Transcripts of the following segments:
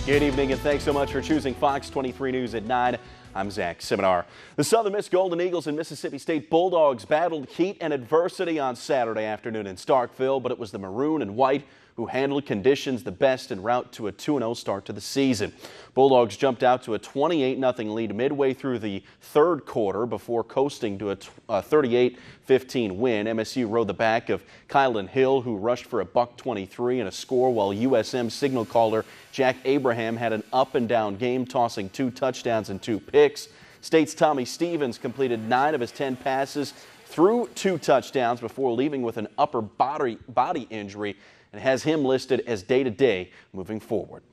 Good evening and thanks so much for choosing Fox 23 News at 9. I'm Zach Seminar. The Southern Miss Golden Eagles and Mississippi State Bulldogs battled heat and adversity on Saturday afternoon in Starkville, but it was the maroon and white who handled conditions the best en route to a 2-0 start to the season. Bulldogs jumped out to a 28-0 lead midway through the third quarter before coasting to a 38-15 win. MSU rode the back of Kylan Hill, who rushed for a $123 and a score, while USM signal caller Jack Abraham had an up-and-down game, tossing 2 touchdowns and 2 picks. State's Tommy Stevens completed 9 of his 10 passes, threw 2 touchdowns before leaving with an upper body injury, and has him listed as day-to-day moving forward.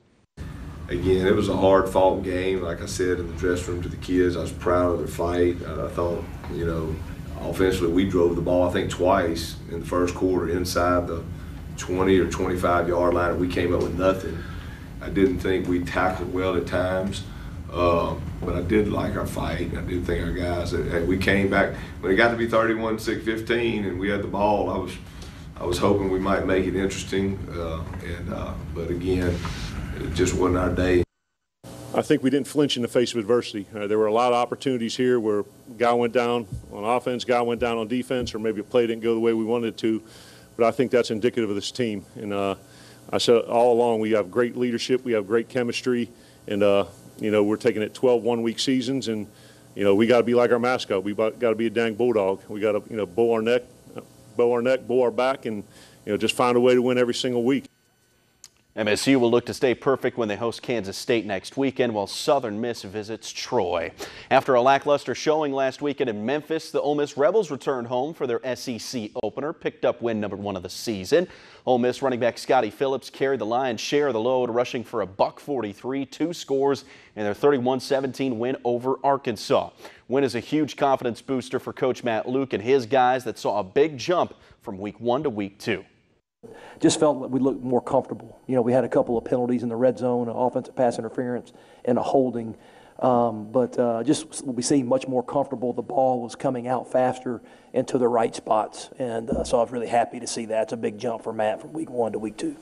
Again, it was a hard-fought game. Like I said in the dressing room to the kids, I was proud of their fight. I thought, offensively we drove the ball, I think, twice in the first quarter inside the 20 or 25-yard line. We came up with nothing. I didn't think we tackled well at times, but I did like our fight. I did think our guys, we came back. When it got to be 31-15 and we had the ball, I was hoping we might make it interesting, but again, it just wasn't our day. I think we didn't flinch in the face of adversity. There were a lot of opportunities here where a guy went down on offense, guy went down on defense, or maybe a play didn't go the way we wanted it to. But I think that's indicative of this team. And I said all along, we have great leadership, we have great chemistry, and we're taking it 12 one-week seasons, and we got to be like our mascot. We got to be a dang bulldog. We got to bow our neck, bow our back, and just find a way to win every single week. MSU will look to stay perfect when they host Kansas State next weekend, while Southern Miss visits Troy. After a lackluster showing last weekend in Memphis, the Ole Miss Rebels returned home for their SEC opener, picked up win number 1 of the season. Ole Miss running back Scotty Phillips carried the lion's share of the load, rushing for a $143, 2 scores in their 31-17 win over Arkansas. Win is a huge confidence booster for Coach Matt Luke and his guys that saw a big jump from week 1 to week 2. Just felt like we looked more comfortable. We had a couple of penalties in the red zone, an offensive pass interference, and a holding. Just we seemed much more comfortable. The ball was coming out faster into the right spots. And so I was really happy to see that. It's a big jump for Matt from week 1 to week 2.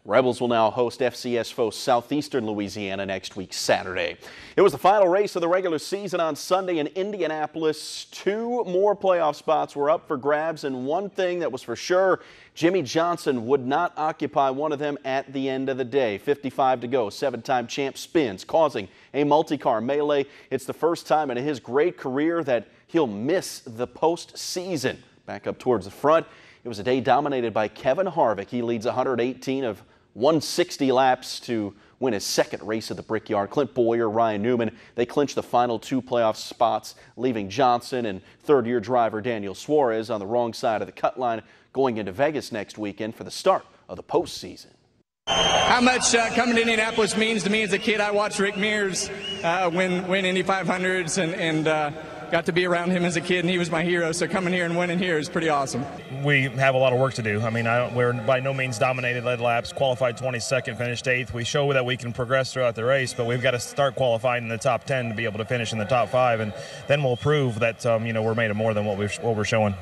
Rebels will now host FCS foe Southeastern Louisiana next week, Saturday. It was the final race of the regular season on Sunday in Indianapolis. 2 more playoff spots were up for grabs, and one thing that was for sure, Jimmy Johnson would not occupy one of them at the end of the day. 55 to go. 7-time champ spins, causing a multi-car melee. It's the first time in his great career that he'll miss the postseason. Back up towards the front. It was a day dominated by Kevin Harvick. He leads 118 of 160 laps to win his second race at the Brickyard. Clint Boyer, Ryan Newman, they clinched the final 2 playoff spots, leaving Johnson and third-year driver Daniel Suarez on the wrong side of the cut line going into Vegas next weekend for the start of the postseason. How much coming to Indianapolis means to me as a kid. I watched Rick Mears win Indy 500s and got to be around him as a kid, and he was my hero. So coming here and winning here is pretty awesome. We have a lot of work to do. I mean, we're by no means dominated led laps, qualified 22nd, finished 8th. We show that we can progress throughout the race, but we've got to start qualifying in the top 10 to be able to finish in the top 5, and then we'll prove that we're made of more than what we're showing.